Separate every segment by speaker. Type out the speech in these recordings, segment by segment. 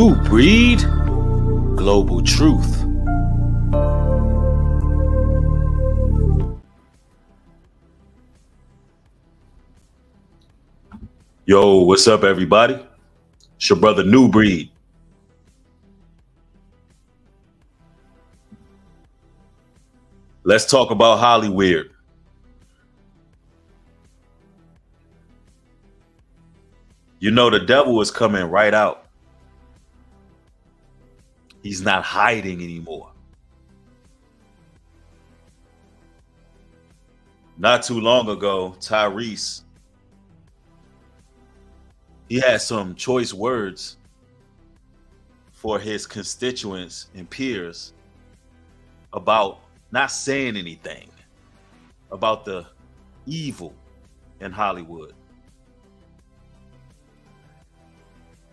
Speaker 1: New breed, global truth. Yo, what's up, everybody? It's your brother New Breed. Let's talk about Hollywood. You know, the devil is coming right out. He's not hiding anymore. Not too long ago, Tyrese, he had some choice words for his constituents and peers about not saying anything about the evil in Hollywood.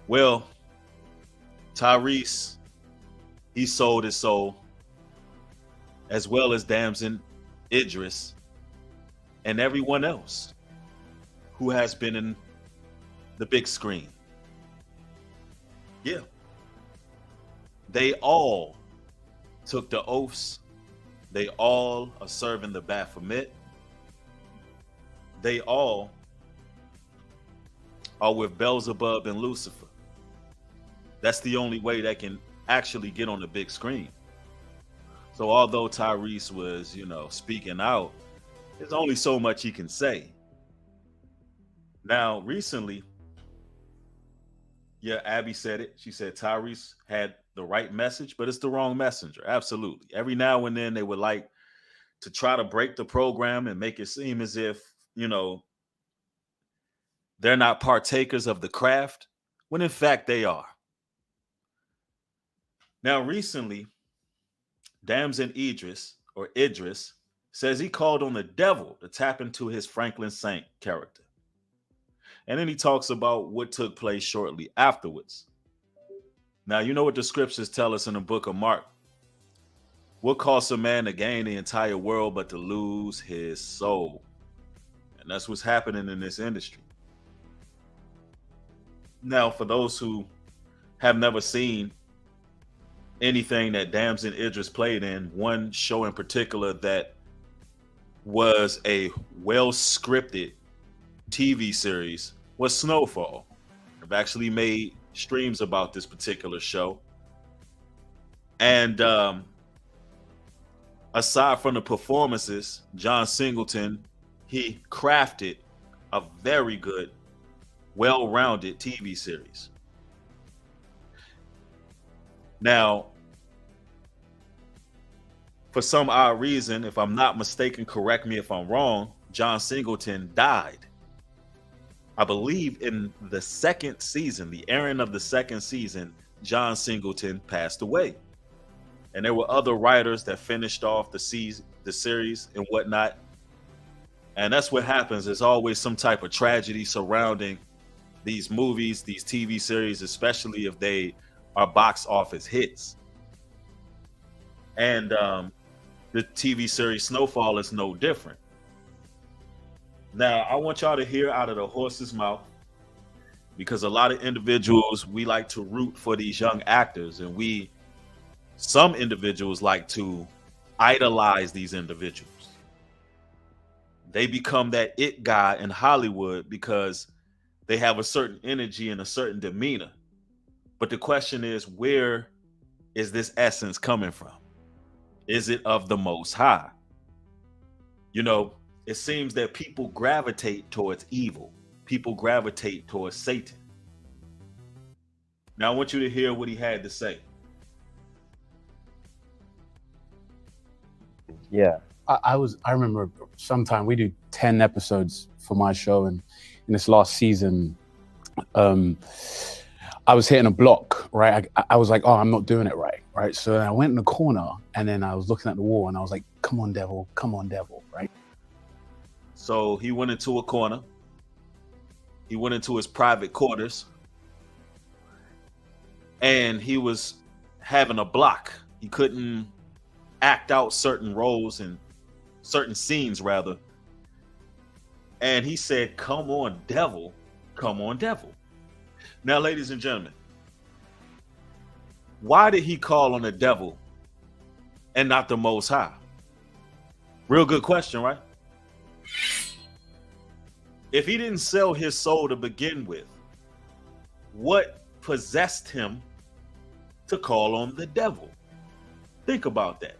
Speaker 1: Well, Tyrese, he sold his soul, as well as Damson, Idris, and everyone else who has been in the big screen. Yeah. They all took the oaths. They all are serving the Baphomet. They all are with Beelzebub and Lucifer. That's the only way they can actually get on the big screen. So although Tyrese was, speaking out, there's only so much he can say. Now, recently, Abby said it. She said Tyrese had the right message, but it's the wrong messenger. Absolutely. Every now and then they would like to try to break the program and make it seem as if, they're not partakers of the craft, when in fact they are. Now, recently, Damson Idris says he called on the devil to tap into his Franklin Saint character. And then he talks about what took place shortly afterwards. Now, you know what the scriptures tell us in the book of Mark? What costs a man to gain the entire world but to lose his soul? And that's what's happening in this industry. Now, for those who have never seen anything that Damson Idris played in, one show in particular that was a well-scripted TV series was Snowfall. I've actually made streams about this particular show. And aside from the performances, John Singleton, he crafted a very good, well-rounded TV series. Now, for some odd reason, if I'm not mistaken, correct me if I'm wrong, John Singleton died. I believe in the second season, the airing of the second season, John Singleton passed away. And there were other writers that finished off the series and whatnot. And that's what happens. There's always some type of tragedy surrounding these movies, these TV series, especially if they are box office hits. And the TV series Snowfall is no different. Now, I want y'all to hear out of the horse's mouth, because a lot of individuals, we like to root for these young actors, and some individuals like to idolize these individuals. They become that it guy in Hollywood because they have a certain energy and a certain demeanor. But the question is, where is this essence coming from? Is it of the Most High? It seems that people gravitate towards evil. People gravitate towards Satan. Now, I want you to hear what he had to say.
Speaker 2: Yeah, I remember sometime we do 10 episodes for my show, and in this last season, I was hitting a block, right? I was like, oh, I'm not doing it right? So I went in the corner, and then I was looking at the wall, and I was like, come on, devil, right?
Speaker 1: So he went into a corner. He went into his private quarters, and he was having a block. He couldn't act out certain roles and certain scenes, rather. And he said, come on, devil. Come on, devil. Now, ladies and gentlemen, Why did he call on the devil and not the Most High? Real good question, right? If he didn't sell his soul to begin with, what possessed him to call on the devil? Think about that.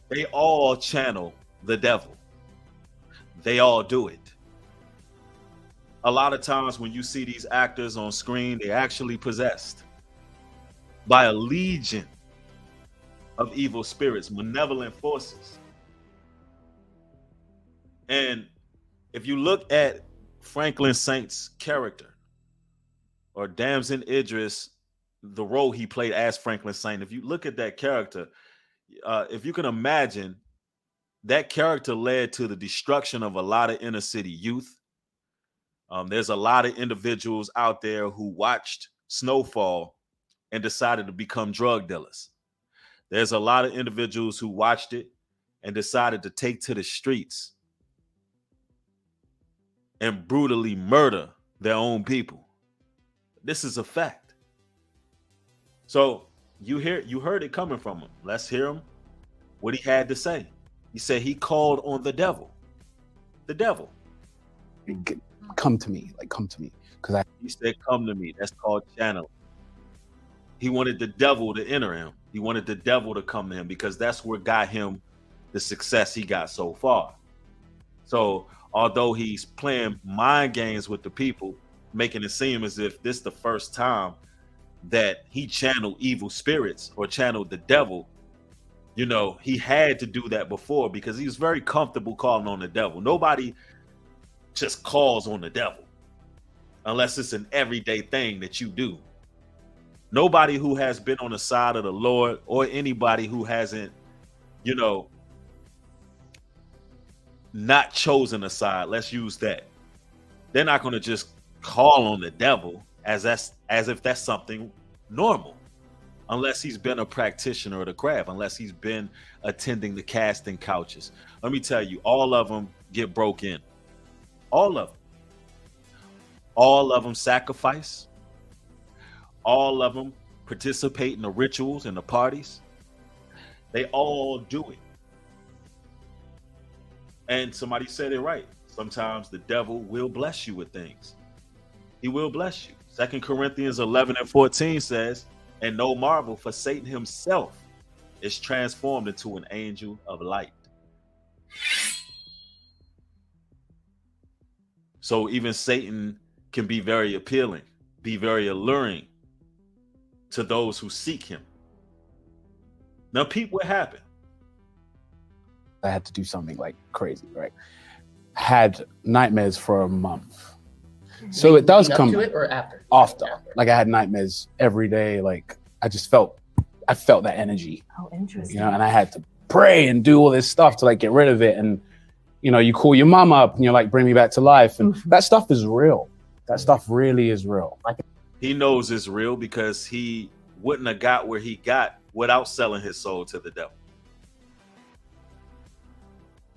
Speaker 1: They all channel the devil. They all do it. A lot of times when you see these actors on screen, they're actually possessed by a legion of evil spirits, malevolent forces. And if you look at Franklin Saint's character, or Damson Idris, the role he played as Franklin Saint, if you look at that character, if you can imagine, that character led to the destruction of a lot of inner city youth. There's a lot of individuals out there who watched Snowfall and decided to become drug dealers. There's a lot of individuals who watched it and decided to take to the streets and brutally murder their own people. This is a fact. So you heard it coming from him. Let's hear him, what he had to say. He said he called on the devil. The devil.
Speaker 2: Come to me, like come to me.
Speaker 1: He said, come to me. That's called channeling. He wanted the devil to enter him. He wanted the devil to come to him because that's what got him the success he got so far. So although he's playing mind games with the people, making it seem as if this is the first time that he channeled evil spirits or channeled the devil, you know, he had to do that before because he was very comfortable calling on the devil. Nobody just calls on the devil unless it's an everyday thing that you do. Nobody who has been on the side of the Lord or anybody who hasn't, you know, not chosen a side, let's use that. They're not going to just call on the devil as if that's something normal, unless he's been a practitioner of the craft, unless he's been attending the casting couches. Let me tell you, all of them get broke in. All of them. All of them sacrifice. All of them participate in the rituals and the parties. They all do it. And somebody said it right. Sometimes the devil will bless you with things. He will bless you. 2 Corinthians 11:14 says, and no marvel, for Satan himself is transformed into an angel of light. So even Satan can be very appealing, be very alluring to those who seek him. Now, peep what happened.
Speaker 2: I had to do something like crazy, right? Had nightmares for a month. So it does come
Speaker 3: to it or after?
Speaker 2: After. Like I had nightmares every day. Like I felt that energy.
Speaker 3: Oh, interesting.
Speaker 2: You know, and I had to pray and do all this stuff to like get rid of it. And you know, you call your mom up and you're like, bring me back to life. And that stuff is real. That stuff really is real.
Speaker 1: He knows it's real because he wouldn't have got where he got without selling his soul to the devil.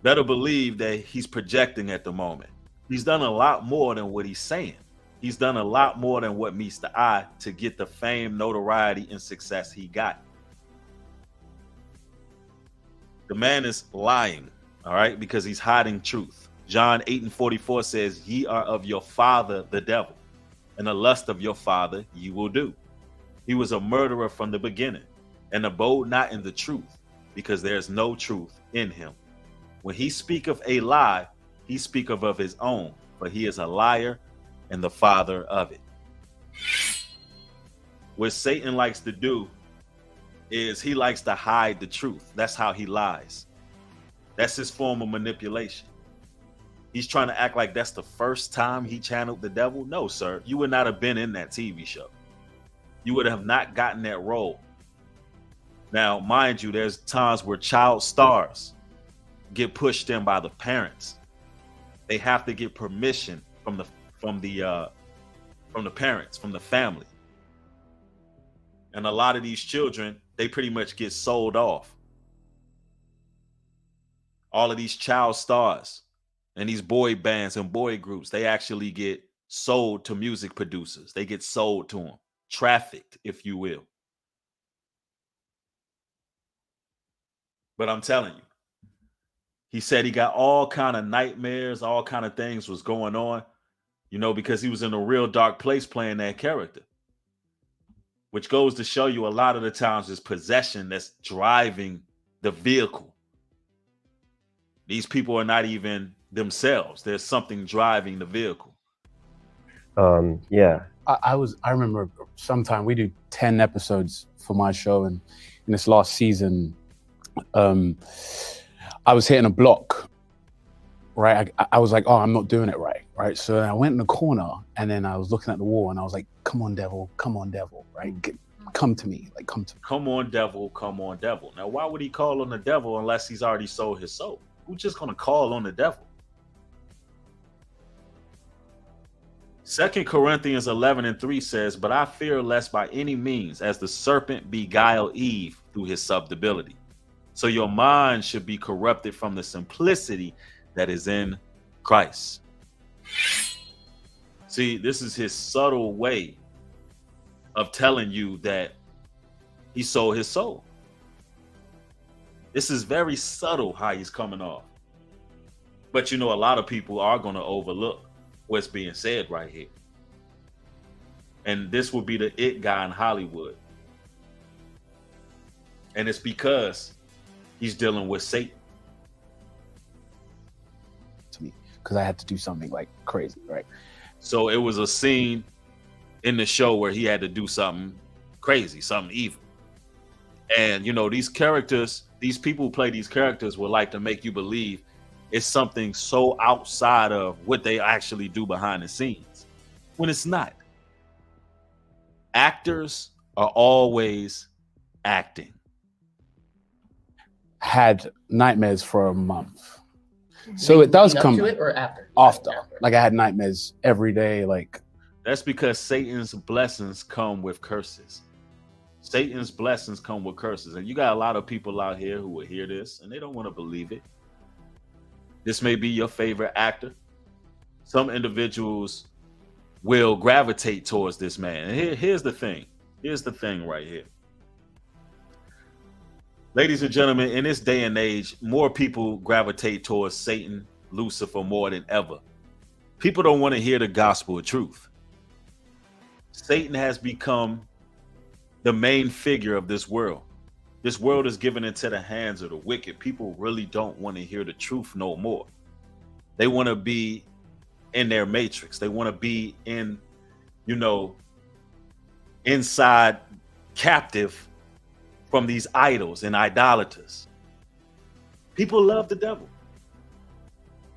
Speaker 1: Better believe that he's projecting at the moment. He's done a lot more than what he's saying. He's done a lot more than what meets the eye to get the fame, notoriety, and success he got. The man is lying, all right, because he's hiding truth. John 8:44 says, ye are of your father, the devil, and the lust of your father ye will do. He was a murderer from the beginning and abode not in the truth, because there is no truth in him. When he speaketh a lie, he speaketh of his own, for he is a liar and the father of it. What Satan likes to do is he likes to hide the truth. That's how he lies. That's his form of manipulation. He's trying to act like that's the first time he channeled the devil. No, sir, you would not have been in that TV show. You would have not gotten that role. Now, mind you, there's times where child stars get pushed in by the parents. They have to get permission from the parents, from the family. And a lot of these children, they pretty much get sold off. All of these child stars and these boy bands and boy groups, they actually get sold to music producers. They get sold to them, trafficked, if you will. But I'm telling you, he said he got all kind of nightmares, all kind of things was going on, because he was in a real dark place playing that character. Which goes to show you a lot of the times it's possession that's driving the vehicle. These people are not even themselves. There's something driving the vehicle.
Speaker 3: Yeah.
Speaker 2: I remember sometime we do 10 episodes for my show, and in this last season, I was hitting a block, right? I was like, oh, I'm not doing it right? So I went in the corner, and then I was looking at the wall, and I was like, come on, devil, right? Come to me, come to me.
Speaker 1: Come on, devil, come on, devil. Now, why would he call on the devil unless he's already sold his soul? Who's just going to call on the devil? 2 Corinthians 11:3 says, but I fear lest by any means, as the serpent beguiled Eve through his subtlety. So your mind should be corrupted from the simplicity that is in Christ. See, this is his subtle way of telling you that he sold his soul. This is very subtle how he's coming off. But a lot of people are going to overlook what's being said right here. And this will be the it guy in Hollywood. And it's because he's dealing with Satan.
Speaker 2: To me, because I had to do something crazy, right?
Speaker 1: So it was a scene in the show where he had to do something crazy, something evil. And, these characters, these people who play these characters would like to make you believe it's something so outside of what they actually do behind the scenes, when it's not. Actors are always acting.
Speaker 2: Had nightmares for a month. So it does come
Speaker 4: to it or after?
Speaker 2: After. I had nightmares every day.
Speaker 1: That's because Satan's blessings come with curses. Satan's blessings come with curses. And you got a lot of people out here who will hear this and they don't want to believe it. This may be your favorite actor. Some individuals will gravitate towards this man. And here's the thing. Here's the thing right here. Ladies and gentlemen, in this day and age, more people gravitate towards Satan, Lucifer more than ever. People don't want to hear the gospel of truth. Satan has become the main figure of this world. This world is given into the hands of the wicked. People really don't want to hear the truth no more. They want to be in their matrix. They want to be in, inside captive from these idols and idolaters. People love the devil.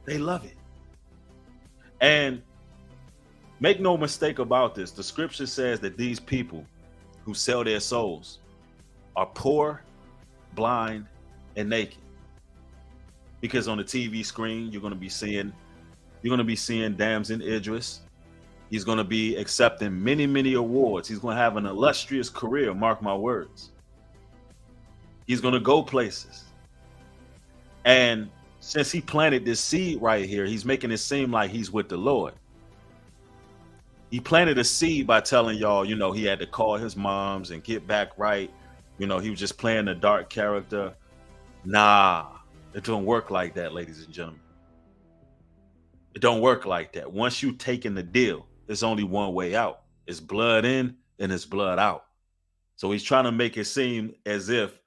Speaker 1: They love it. And make no mistake about this. The scripture says that these people who sell their souls are poor, blind, and naked. Because on the TV screen, you're going to be seeing Damson Idris. He's going to be accepting many, many awards. He's going to have an illustrious career, mark my words. He's going to go places. And since he planted this seed right here, he's making it seem like he's with the Lord. He planted a seed by telling y'all, he had to call his moms and get back right. He was just playing a dark character. Nah, it don't work like that, ladies and gentlemen. It don't work like that. Once you taking the deal, there's only one way out. It's blood in and it's blood out. So he's trying to make it seem as if,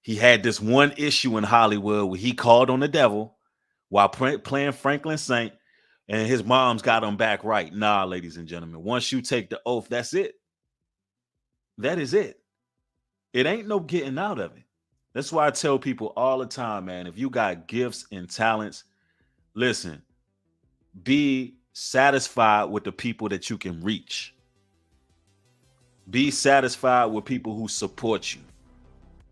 Speaker 1: he had this one issue in Hollywood where he called on the devil while playing Franklin Saint, and his mom's got him back right. Nah, ladies and gentlemen, once you take the oath, that's it. That is it. It ain't no getting out of it. That's why I tell people all the time, man, if you got gifts and talents, listen, be satisfied with the people that you can reach. Be satisfied with people who support you.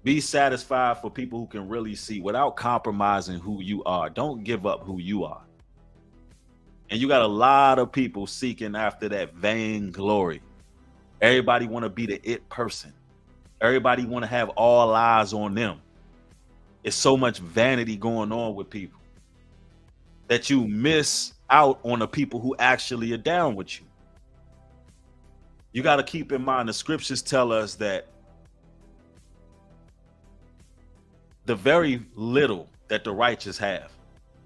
Speaker 1: Be satisfied for people who can really see without compromising who you are. Don't give up who you are. And you got a lot of people seeking after that vain glory. Everybody want to be the it person. Everybody want to have all eyes on them. It's so much vanity going on with people that you miss out on the people who actually are down with you. You got to keep in mind the scriptures tell us that the very little that the righteous have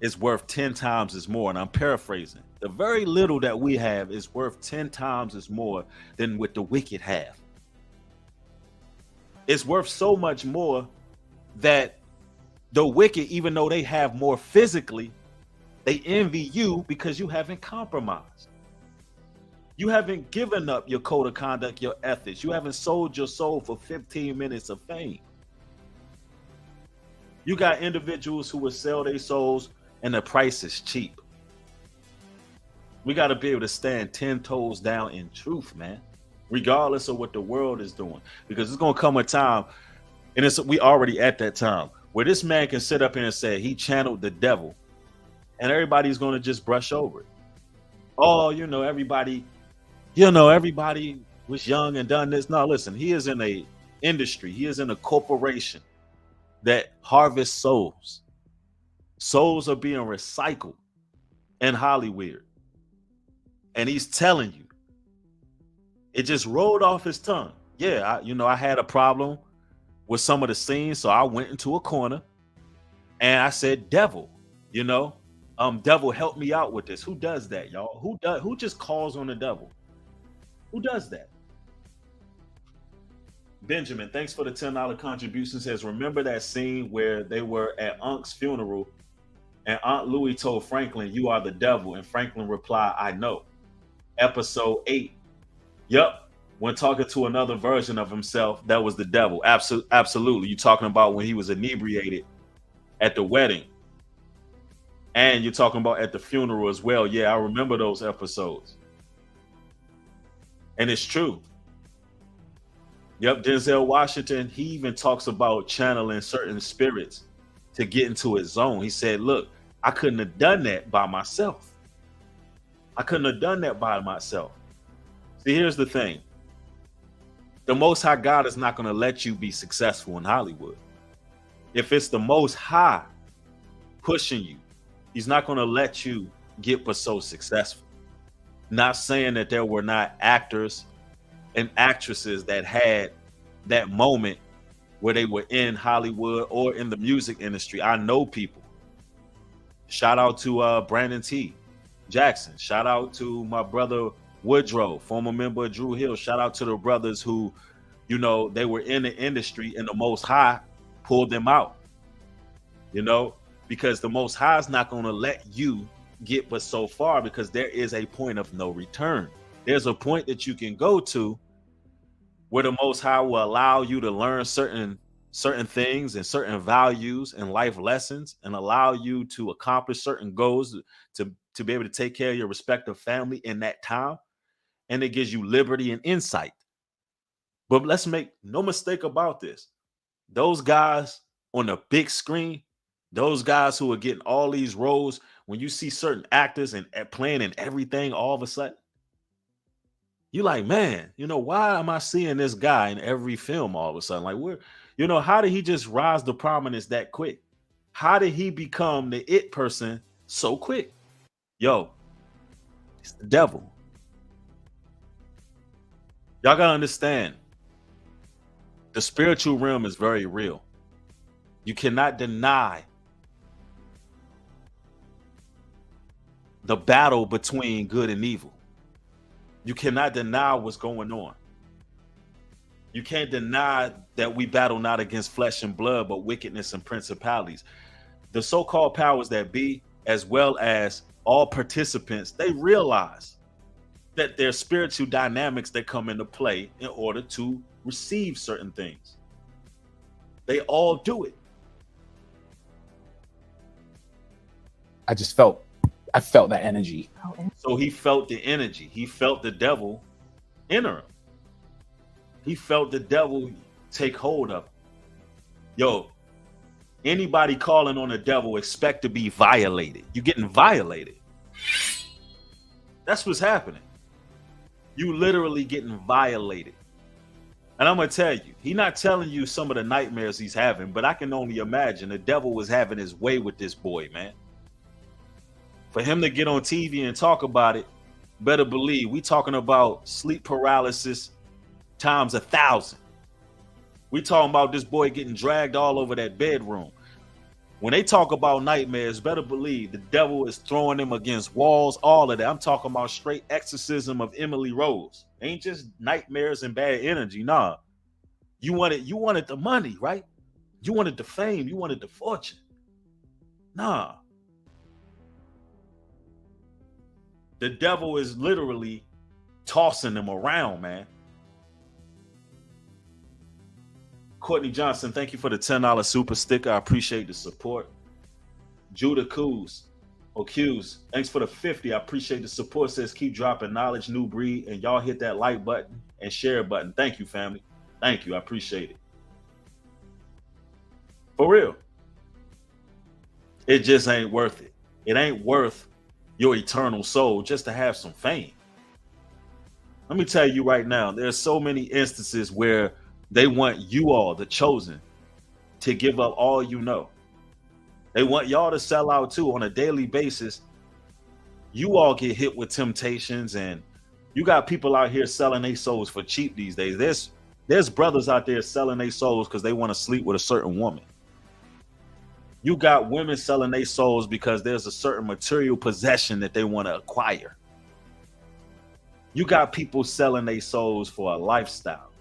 Speaker 1: is worth 10 times as more. And I'm paraphrasing. The very little that we have is worth 10 times as more than what the wicked have. It's worth so much more that the wicked, even though they have more physically, they envy you because you haven't compromised. You haven't given up your code of conduct, your ethics. You haven't sold your soul for 15 minutes of fame. You got individuals who will sell their souls and the price is cheap. We got to be able to stand 10 toes down in truth, man, regardless of what the world is doing. Because it's going to come a time, and we already at that time, where this man can sit up here and say he channeled the devil, and everybody's going to just brush over it. Oh, everybody was young and done this. No, listen, he is in a industry. He is in a corporation that harvests souls. Souls are being recycled in Hollywood. And he's telling you, it just rolled off his tongue. Yeah, I had a problem with some of the scenes, so I went into a corner and I said, devil, devil, help me out with this. Who does that, y'all? Who just calls on the devil? Who does that? Benjamin, thanks for the $10 contribution. Says, remember that scene where they were at Unc's funeral and Aunt Louie told Franklin, you are the devil. And Franklin replied, I know. Episode 8. Yep. When talking to another version of himself, that was the devil. Absolutely. You're talking about when he was inebriated at the wedding. And you're talking about at the funeral as well. Yeah, I remember those episodes. And it's true. Yep, Denzel Washington, he even talks about channeling certain spirits to get into his zone. He said, look, I couldn't have done that by myself. See, here's the thing. The Most High God is not going to let you be successful in Hollywood. If it's the Most High pushing you, he's not going to let you get but so successful. Not saying that there were not actors and actresses that had that moment where they were in Hollywood or in the music industry. I know people. Shout out to Brandon T. Jackson. Shout out to my brother Woodrow, former member of Drew Hill. Shout out to the brothers who, they were in the industry and the Most High pulled them out. Because the Most High is not going to let you get but so far, because there is a point of no return. There's a point that you can go to where the Most High will allow you to learn certain things and certain values and life lessons, and allow you to accomplish certain goals to be able to take care of your respective family in that time. And it gives you liberty and insight. But let's make no mistake about this. Those guys on the big screen, those guys who are getting all these roles, when you see certain actors and playing in everything all of a sudden, you're like, man, why am I seeing this guy in every film all of a sudden? Like, how did he just rise to prominence that quick? How did he become the it person so quick? Yo, it's the devil. Y'all gotta understand, the spiritual realm is very real. You cannot deny the battle between good and evil. You cannot deny what's going on. You can't deny that we battle not against flesh and blood, but wickedness and principalities. The so-called powers that be, as well as all participants, they realize that there's spiritual dynamics that come into play in order to receive certain things. They all do it.
Speaker 2: I felt that energy.
Speaker 1: So he felt the energy. He felt the devil enter him. He felt the devil take hold of him. Yo, anybody calling on the devil expect to be violated. You're getting violated. That's what's happening. You literally getting violated. And I'm gonna tell you, he's not telling you some of the nightmares he's having, but I can only imagine the devil was having his way with this boy, man. For him to get on TV and talk about it, better believe we talking about sleep paralysis times 1,000. We talking about this boy getting dragged all over that bedroom. When they talk about nightmares, better believe the devil is throwing them against walls, all of that. I'm talking about straight exorcism of Emily Rose. Ain't just nightmares and bad energy. Nah. You wanted the money, right? You wanted the fame, you wanted the fortune. Nah. The devil is literally tossing them around, man. Courtney Johnson, thank you for the $10 super sticker. I appreciate the support. Judah Coos, thanks for the 50. I appreciate the support. Says keep dropping knowledge, new breed, and y'all hit that like button and share button. Thank you, family. Thank you. I appreciate it. For real. It just ain't worth it. It ain't worth your eternal soul just to have some fame. Let me tell you right now, there's so many instances where they want you all, the chosen, to give up all you know. They want y'all to sell out too on a daily basis. You all get hit with temptations, and you got people out here selling their souls for cheap these days. There's brothers out there selling their souls because they want to sleep with a certain woman. You got women selling their souls because there's a certain material possession that they want to acquire. You got people selling their souls for a lifestyle.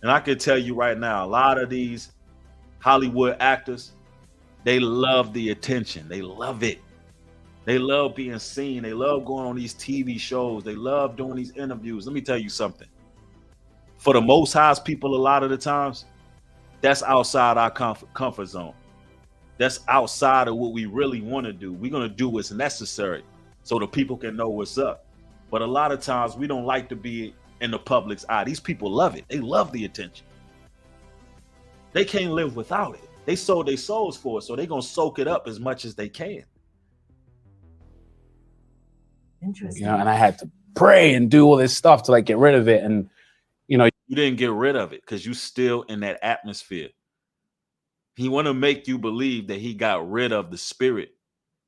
Speaker 1: And I can tell you right now, a lot of these Hollywood actors, they love the attention. They love it. They love being seen. They love going on these TV shows. They love doing these interviews. Let me tell you something. For the Most High's people, a lot of the times, that's outside our comfort zone. That's outside of what we really want to do. We're going to do what's necessary so the people can know what's up. But a lot of times we don't like to be in the public's eye. These people love it. They love the attention. They can't live without it. They sold their souls for it, so they're going to soak it up as much as they can.
Speaker 3: Interesting.
Speaker 2: You know, and I had to pray and do all this stuff to like get rid of it. And, you know,
Speaker 1: you didn't get rid of it because you still in that atmosphere. He want to make you believe that he got rid of the spirit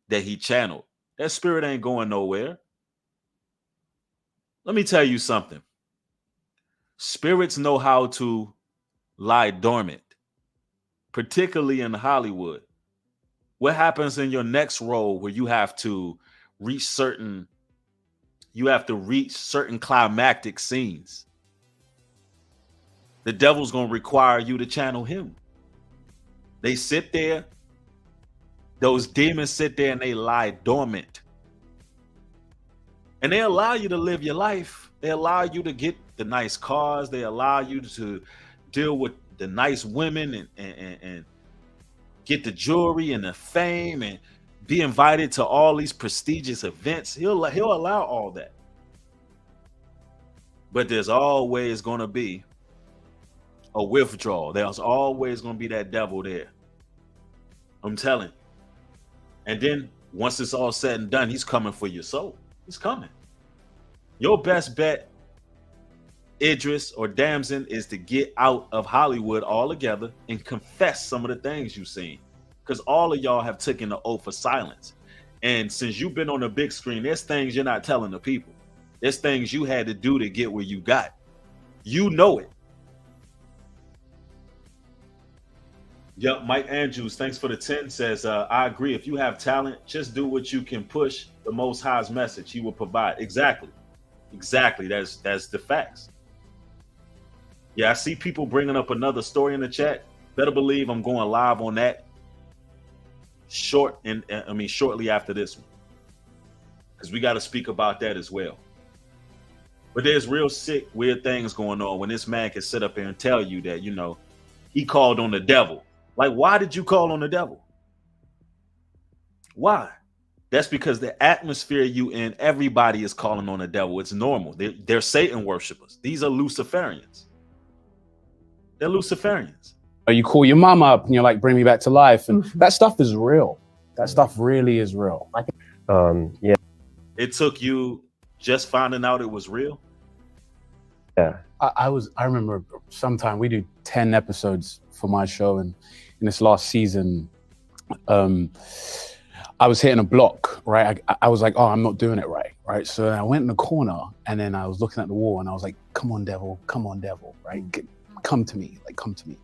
Speaker 1: that he channeled. That spirit ain't going nowhere. Let me tell you something. Spirits know how to lie dormant, particularly in Hollywood. What happens in your next role where you have to reach certain climactic scenes? The devil's going to require you to channel him. They sit there. Those demons sit there and they lie dormant. And they allow you to live your life. They allow you to get the nice cars. They allow you to deal with the nice women and get the jewelry and the fame and be invited to all these prestigious events. He'll allow all that. But there's always going to be a withdrawal. There's always going to be that devil there. I'm telling you. And then once it's all said and done, he's coming for your soul. He's coming. Your best bet, Idris or Damson, is to get out of Hollywood altogether and confess some of the things you've seen. Because all of y'all have taken the oath of silence. And since you've been on the big screen, there's things you're not telling the people. There's things you had to do to get where you got. You know it. Yep, Mike Andrews, thanks for the 10, says, I agree. If you have talent, just do what you can push the Most High's message. He will provide. Exactly. That's the facts. Yeah, I see people bringing up another story in the chat. Better believe I'm going live on that shortly after this one, because we got to speak about that as well. But there's real sick, weird things going on when this man can sit up here and tell you that, you know, he called on the devil. Like, why did you call on the devil? Why? That's because the atmosphere you in, everybody is calling on the devil. It's normal. They're Satan worshipers. These are Luciferians. They're Luciferians.
Speaker 2: You call your mom up and you're like, bring me back to life. And that stuff is real. That stuff really is real.
Speaker 3: Yeah.
Speaker 1: It took you just finding out it was real?
Speaker 3: Yeah.
Speaker 2: I remember sometime we do 10 episodes for my show, and in this last season, I was hitting a block, right? I was like, oh, I'm not doing it right, right? So I went in the corner, and then I was looking at the wall, and I was like, come on, devil, right? Come to me, like, come to me.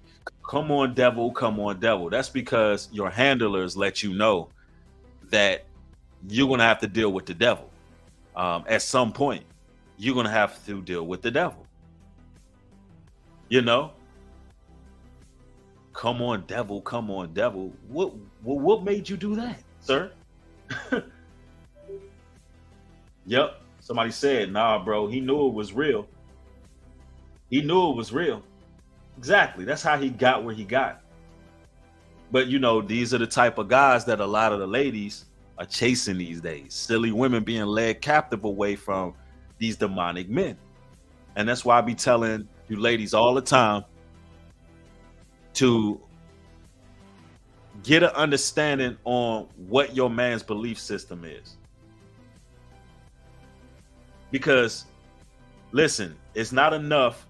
Speaker 1: Come on, devil, come on, devil. That's because your handlers let you know that you're going to have to deal with the devil. At some point, you're going to have to deal with the devil. You know? Come on, devil, come on, devil. What made you do that, sir? Yep. Somebody said, nah, bro, he knew it was real. He knew it was real. Exactly. That's how he got where he got. But, you know, these are the type of guys that a lot of the ladies are chasing these days. Silly women being led captive away from these demonic men. And that's why I be telling you ladies all the time to get an understanding on what your man's belief system is. Because, listen, it's not enough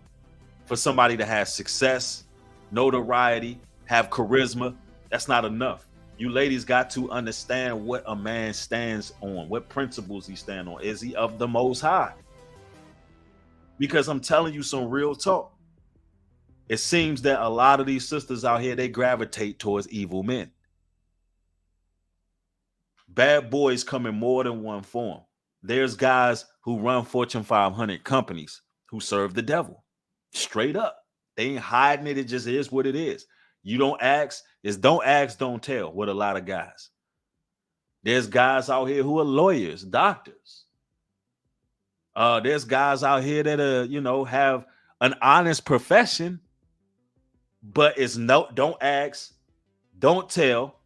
Speaker 1: for somebody to have success, notoriety, have charisma. That's not enough. You ladies got to understand what a man stands on, what principles he stands on. Is he of the Most High? Because I'm telling you some real talk. It seems that a lot of these sisters out here, they gravitate towards evil men. Bad boys come in more than one form. There's guys who run Fortune 500 companies who serve the devil. Straight up. They ain't hiding it. It just is what it is. You don't ask. It's don't ask, don't tell with a lot of guys. There's guys out here who are lawyers, doctors. There's guys out here that have an honest profession, but it's no, don't ask, don't tell.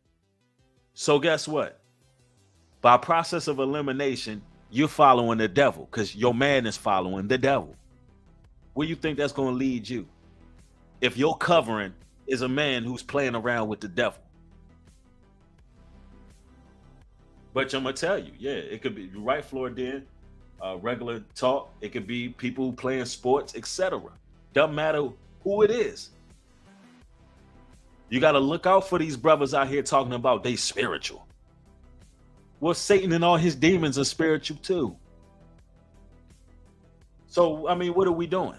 Speaker 1: So guess what? By process of elimination, you're following the devil because your man is following the devil. Where you think that's going to lead you? If your covering is a man who's playing around with the devil. But I'm going to tell you, yeah, it could be right, Floridian, regular talk. It could be people playing sports, etc. Doesn't matter who it is. You got to look out for these brothers out here talking about they spiritual. Well, Satan and all his demons are spiritual too. So, I mean, what are we doing?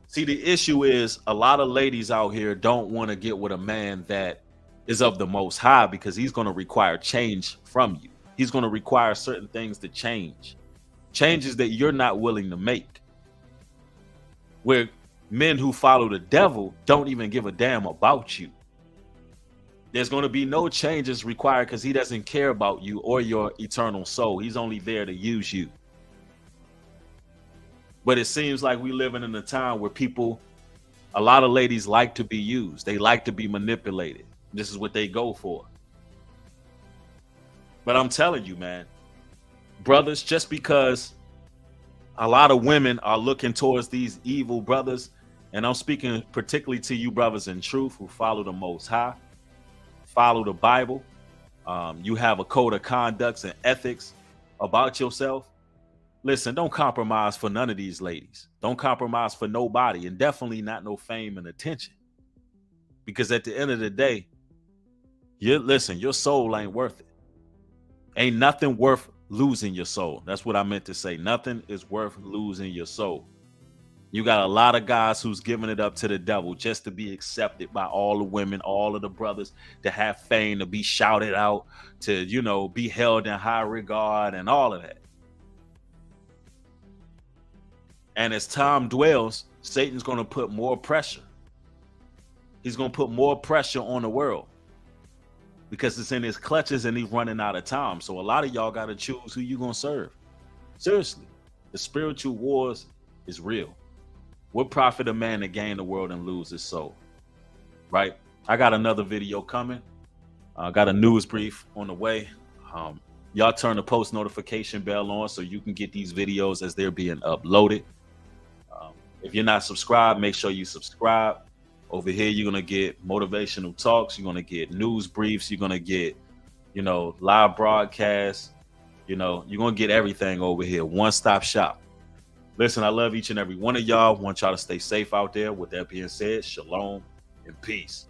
Speaker 1: See, the issue is a lot of ladies out here don't want to get with a man that is of the Most High because he's going to require change from you. He's going to require certain things to change. Changes that you're not willing to make. Where men who follow the devil don't even give a damn about you. There's going to be no changes required because he doesn't care about you or your eternal soul. He's only there to use you. But it seems like we living in a time where a lot of ladies like to be used. They like to be manipulated. This is what they go for. But I'm telling you, man, brothers, just because a lot of women are looking towards these evil brothers, and I'm speaking particularly to you brothers in truth who follow the Most High, follow the Bible, you have a code of conducts and ethics about yourself. Listen, don't compromise for none of these ladies. Don't compromise for nobody, and definitely not no fame and attention. Because at the end of the day, your soul ain't worth it. Ain't nothing worth losing your soul. That's what I meant to say. Nothing is worth losing your soul. You got a lot of guys who's giving it up to the devil just to be accepted by all the women, all of the brothers, to have fame, to be shouted out, to, be held in high regard and all of that. And as time dwells, Satan's going to put more pressure. He's going to put more pressure on the world because it's in his clutches and he's running out of time. So a lot of y'all got to choose who you're going to serve. Seriously, the spiritual wars is real. What profit a man to gain the world and lose his soul? Right? I got another video coming. I got a news brief on the way. Y'all turn the post notification bell on so you can get these videos as they're being uploaded. If you're not subscribed, make sure you subscribe. Over here, you're going to get motivational talks. You're going to get news briefs. You're going to get, live broadcasts. You're going to get everything over here. One-stop shop. Listen, I love each and every one of y'all. Want y'all to stay safe out there. With that being said, shalom and peace.